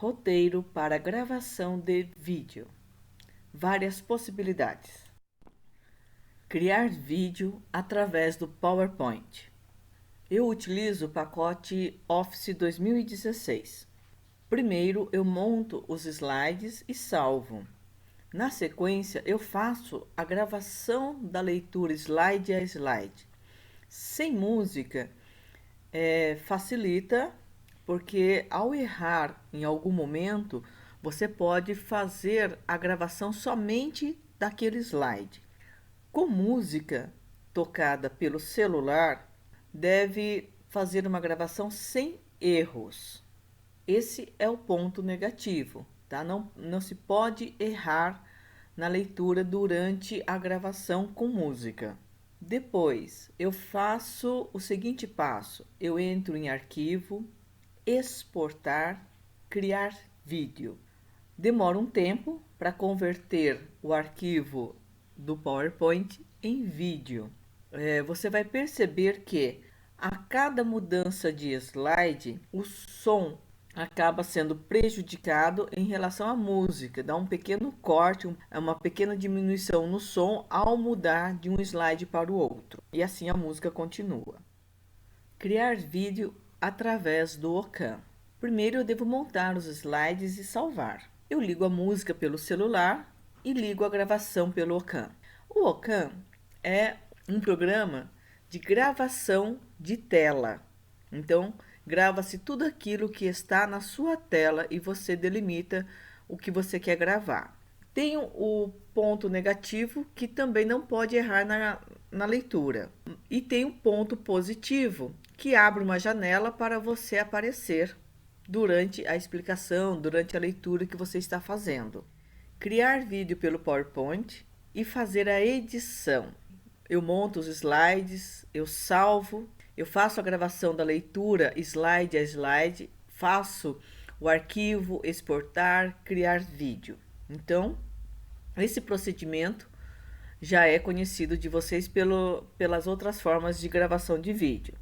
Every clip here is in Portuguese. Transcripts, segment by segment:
Roteiro para gravação de vídeo. Várias possibilidades. Criar vídeo através do PowerPoint. Eu utilizo o pacote Office 2016. Primeiro, eu monto os slides e salvo. Na sequência, eu faço a gravação da leitura slide a slide. Sem música, facilita, porque ao errar em algum momento, você pode fazer a gravação somente daquele slide. Com música tocada pelo celular, deve fazer uma gravação sem erros. Esse é o ponto negativo, tá? Não se pode errar na leitura durante a gravação com música. Depois, eu faço o seguinte passo: eu entro em arquivo, exportar, criar vídeo. Demora um tempo para converter o arquivo do PowerPoint em vídeo. Você vai perceber que a cada mudança de slide, o som acaba sendo prejudicado em relação à música, dá um pequeno corte, uma pequena diminuição no som ao mudar de um slide para o outro. E assim a música continua. Criar vídeo através do OCam. Primeiro eu devo montar os slides e salvar. Eu ligo a música pelo celular e ligo a gravação pelo OCam. O OCam é um programa de gravação de tela. Então, grava-se tudo aquilo que está na sua tela e você delimita o que você quer gravar. Tem o ponto negativo, que também não pode errar na leitura. E tem um ponto positivo, que abre uma janela para você aparecer durante a explicação, durante a leitura que você está fazendo. Criar vídeo pelo PowerPoint e fazer a edição. Eu monto os slides, eu salvo, eu faço a gravação da leitura slide a slide, faço o arquivo, exportar, criar vídeo. Então, esse procedimento já é conhecido de vocês pelas outras formas de gravação de vídeo.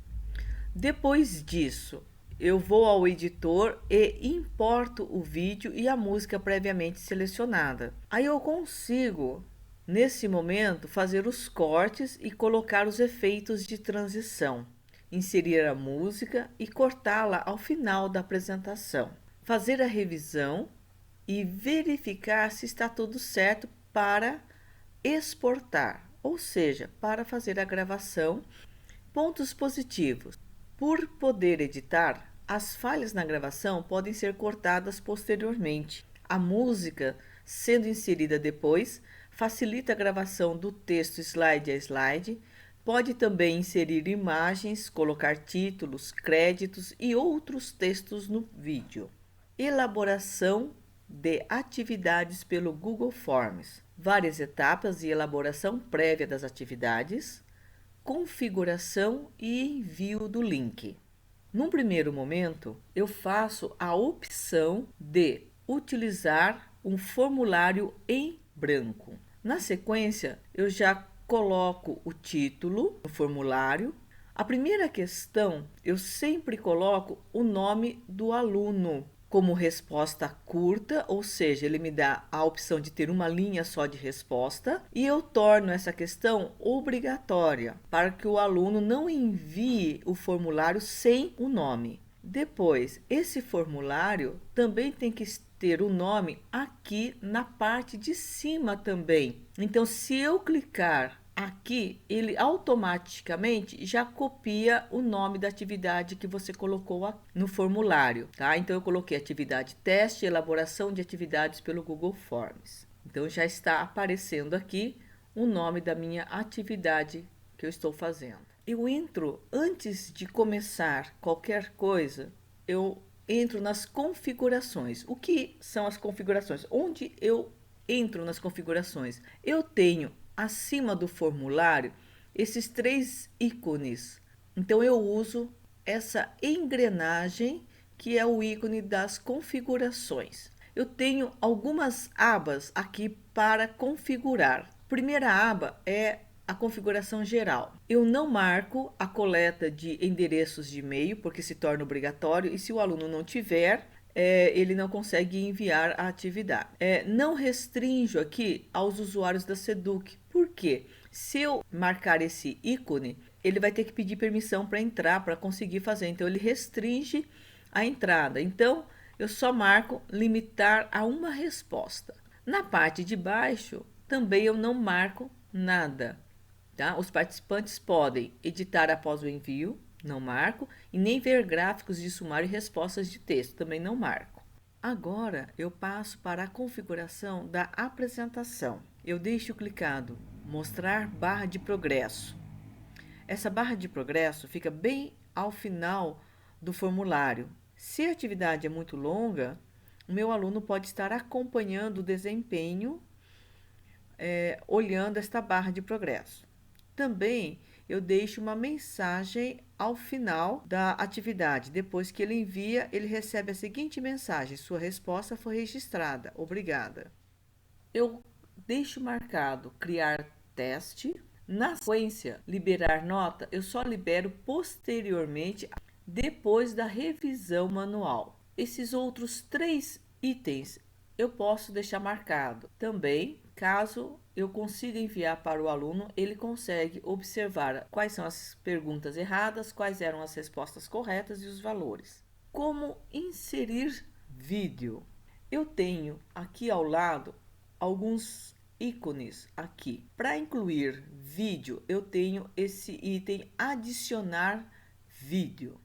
Depois disso, eu vou ao editor e importo o vídeo e a música previamente selecionada. Aí eu consigo, nesse momento, fazer os cortes e colocar os efeitos de transição, inserir a música e cortá-la ao final da apresentação, fazer a revisão e verificar se está tudo certo para exportar, ou seja, para fazer a gravação. Pontos positivos: por poder editar, as falhas na gravação podem ser cortadas posteriormente. A música, sendo inserida depois, facilita a gravação do texto slide a slide. Pode também inserir imagens, colocar títulos, créditos e outros textos no vídeo. Elaboração de atividades pelo Google Forms. Várias etapas e elaboração prévia das atividades, configuração e envio do link. Num primeiro momento, eu faço a opção de utilizar um formulário em branco. Na sequência, eu já coloco o título no formulário. A primeira questão, eu sempre coloco o nome do aluno como resposta curta, ou seja, ele me dá a opção de ter uma linha só de resposta, e eu torno essa questão obrigatória para que o aluno não envie o formulário sem o nome. Depois, esse formulário também tem que ter o nome aqui na parte de cima também. Então, se eu clicar aqui, ele automaticamente já copia o nome da atividade que você colocou no formulário, tá? Então, eu coloquei atividade teste, elaboração de atividades pelo Google Forms. Então, já está aparecendo aqui o nome da minha atividade que eu estou fazendo. Eu entro, antes de começar qualquer coisa, eu entro nas configurações. O que são as configurações? Onde eu entro nas configurações? Eu tenho acima do formulário esses 3 ícones. Então eu uso essa engrenagem que é o ícone das configurações. Eu tenho algumas abas aqui para configurar. Primeira aba é a configuração geral. Eu não marco a coleta de endereços de e-mail porque se torna obrigatório, e se o aluno não tiver, ele não consegue enviar a atividade. Não restringo aqui aos usuários da Seduc. Por quê? Se eu marcar esse ícone, ele vai ter que pedir permissão para entrar, para conseguir fazer. Então, ele restringe a entrada. Então, eu só marco limitar a uma resposta. Na parte de baixo, também eu não marco nada. Tá? Os participantes podem editar após o envio, não marco, e nem ver gráficos de sumário e respostas de texto, também não marco. Agora eu passo para a configuração da apresentação. Eu deixo clicado mostrar barra de progresso. Essa barra de progresso fica bem ao final do formulário. Se a atividade é muito longa, o meu aluno pode estar acompanhando o desempenho olhando esta barra de progresso. Também eu deixo uma mensagem ao final da atividade. Depois que ele envia, ele recebe a seguinte mensagem: sua resposta foi registrada. Obrigada. Eu deixo marcado criar teste. Na sequência, liberar nota, eu só libero posteriormente, depois da revisão manual. Esses outros 3 itens eu posso deixar marcado. Também, caso eu consiga enviar para o aluno, ele consegue observar quais são as perguntas erradas, quais eram as respostas corretas e os valores. Como inserir vídeo? Eu tenho aqui ao lado alguns ícones aqui. Para incluir vídeo, eu tenho esse item adicionar vídeo.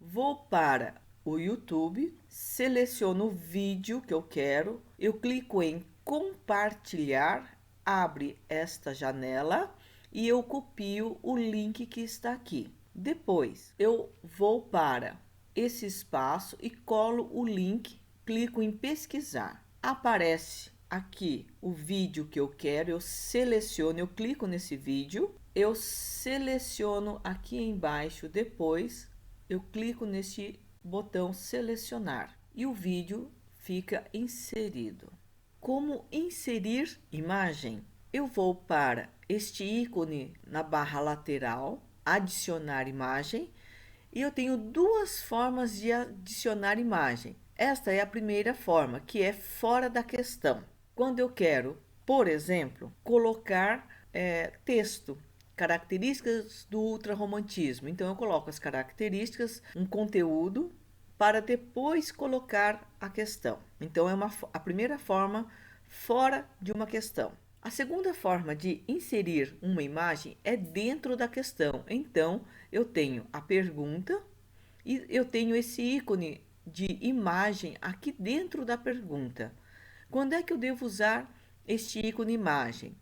Vou para o YouTube, seleciono o vídeo que eu quero, eu clico em compartilhar, abre esta janela e eu copio o link que está aqui. Depois eu vou para esse espaço e colo o link, clico em pesquisar. Aparece aqui o vídeo que eu quero, eu seleciono, eu clico nesse vídeo, eu seleciono aqui embaixo, depois eu clico neste botão selecionar e o vídeo fica inserido. Como inserir imagem? Eu vou para este ícone na barra lateral, adicionar imagem, e eu tenho 2 formas de adicionar imagem. Esta é a primeira forma, que é fora da questão. Quando eu quero, por exemplo, colocar texto, características do ultrarromantismo. Então, eu coloco as características, um conteúdo, para depois colocar a questão. Então, é a primeira forma fora de uma questão. A segunda forma de inserir uma imagem é dentro da questão. Então, eu tenho a pergunta e eu tenho esse ícone de imagem aqui dentro da pergunta. Quando é que eu devo usar este ícone imagem?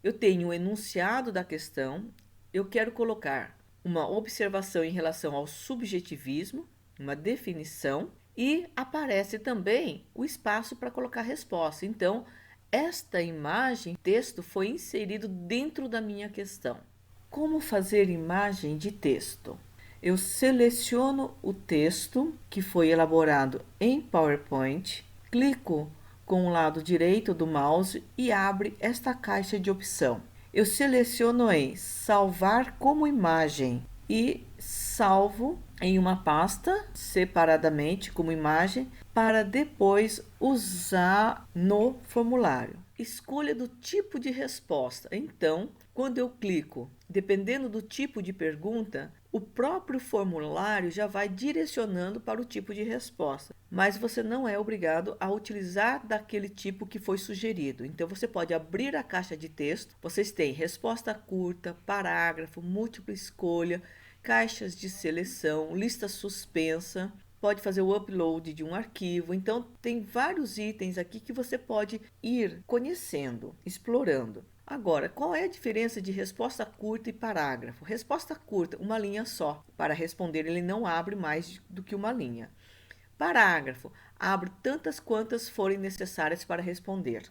Eu tenho o enunciado da questão, eu quero colocar uma observação em relação ao subjetivismo, uma definição, e aparece também o espaço para colocar resposta. Então, esta imagem, texto, foi inserido dentro da minha questão. Como fazer imagem de texto? Eu seleciono o texto que foi elaborado em PowerPoint, clico com o lado direito do mouse e abre esta caixa de opção. Eu seleciono em salvar como imagem e salvo em uma pasta separadamente como imagem para depois usar no formulário. Escolha do tipo de resposta. Então, quando eu clico, dependendo do tipo de pergunta, o próprio formulário já vai direcionando para o tipo de resposta, mas você não é obrigado a utilizar daquele tipo que foi sugerido. Então, você pode abrir a caixa de texto, vocês têm resposta curta, parágrafo, múltipla escolha, caixas de seleção, lista suspensa, pode fazer o upload de um arquivo. Então, tem vários itens aqui que você pode ir conhecendo, explorando. Agora, qual é a diferença de resposta curta e parágrafo? Resposta curta, uma linha só. Para responder, ele não abre mais do que uma linha. Parágrafo, abre tantas quantas forem necessárias para responder.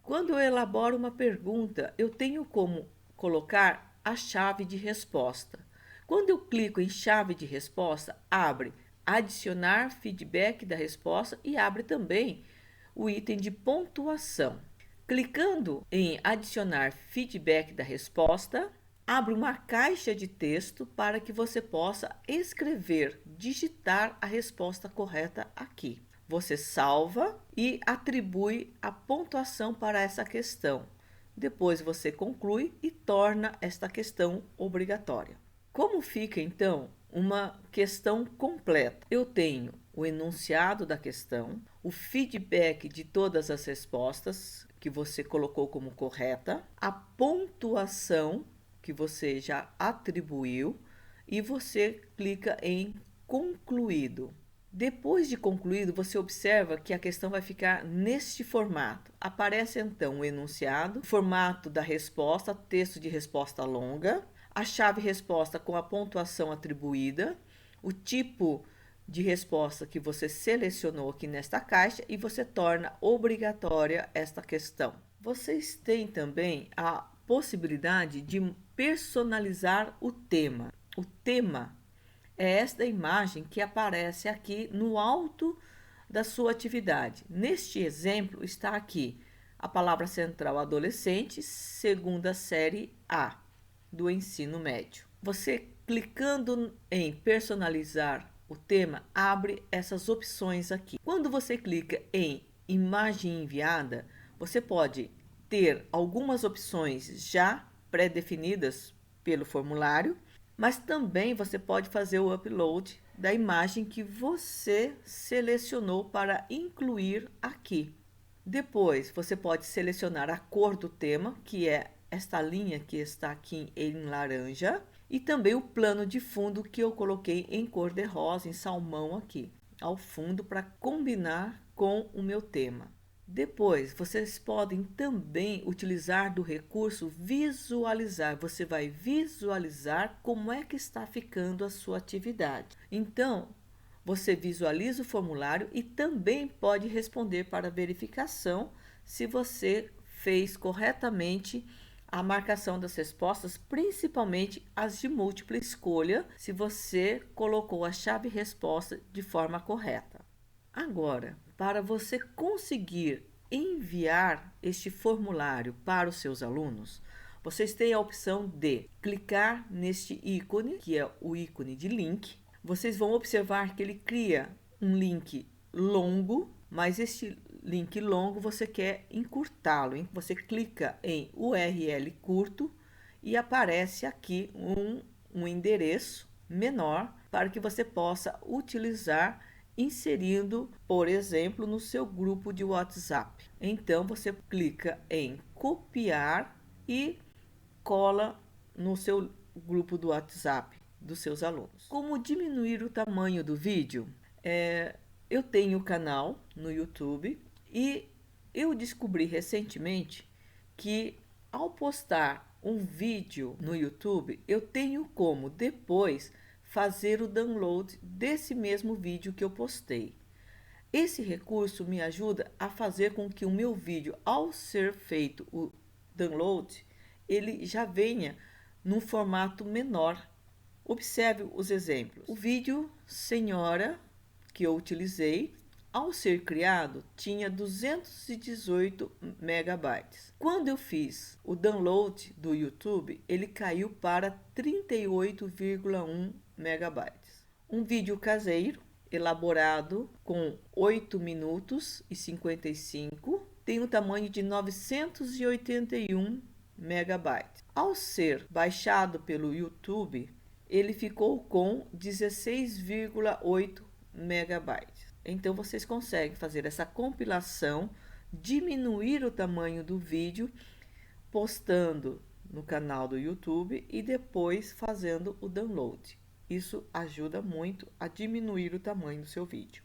Quando eu elaboro uma pergunta, eu tenho como colocar a chave de resposta. Quando eu clico em chave de resposta, abre adicionar feedback da resposta e abre também o item de pontuação. Clicando em adicionar feedback da resposta, abre uma caixa de texto para que você possa escrever, digitar a resposta correta aqui. você salva e atribui a pontuação para essa questão. Depois você conclui e torna esta questão obrigatória. Como fica então uma questão completa? Eu tenho o enunciado da questão, o feedback de todas as respostas que você colocou como correta, a pontuação que você já atribuiu e você clica em concluído. Depois de concluído, você observa que a questão vai ficar neste formato. Aparece então o enunciado, formato da resposta, texto de resposta longa, a chave resposta com a pontuação atribuída, o tipo de resposta que você selecionou aqui nesta caixa e você torna obrigatória esta questão. Vocês têm também a possibilidade de personalizar o tema. O tema é esta imagem que aparece aqui no alto da sua atividade. Neste exemplo está aqui a palavra central adolescente, segunda série A do ensino médio. Você clicando em personalizar o tema, abre essas opções aqui. Quando você clica em imagem enviada, você pode ter algumas opções já pré-definidas pelo formulário, mas também você pode fazer o upload da imagem que você selecionou para incluir aqui. Depois, você pode selecionar a cor do tema, que é esta linha que está aqui em laranja, e também o plano de fundo que eu coloquei em cor de rosa, em salmão aqui, ao fundo para combinar com o meu tema. Depois, vocês podem também utilizar do recurso visualizar. Você vai visualizar como é que está ficando a sua atividade. Então, você visualiza o formulário e também pode responder para verificação se você fez corretamente a marcação das respostas, principalmente as de múltipla escolha, se você colocou a chave resposta de forma correta. Agora, para você conseguir enviar este formulário para os seus alunos, vocês têm a opção de clicar neste ícone, que é o ícone de link. Vocês vão observar que ele cria um link longo, mas este link longo você quer encurtá-lo, hein? Você clica em URL curto e aparece aqui um endereço menor para que você possa utilizar inserindo, por exemplo, no seu grupo de WhatsApp. Então você clica em copiar e cola no seu grupo do WhatsApp dos seus alunos. Como diminuir o tamanho do vídeo? Eu tenho o canal no YouTube e eu descobri recentemente que ao postar um vídeo no YouTube, eu tenho como depois fazer o download desse mesmo vídeo que eu postei. Esse recurso me ajuda a fazer com que o meu vídeo, ao ser feito o download, ele já venha num formato menor. Observe os exemplos. O vídeo Senhora que eu utilizei, ao ser criado, tinha 218 megabytes. Quando eu fiz o download do YouTube, ele caiu para 38,1 megabytes. Um vídeo caseiro, elaborado com 8 minutos e 55, tem um tamanho de 981 megabytes. Ao ser baixado pelo YouTube, ele ficou com 16,8 megabytes. Então vocês conseguem fazer essa compilação, diminuir o tamanho do vídeo, postando no canal do YouTube e depois fazendo o download. Isso ajuda muito a diminuir o tamanho do seu vídeo.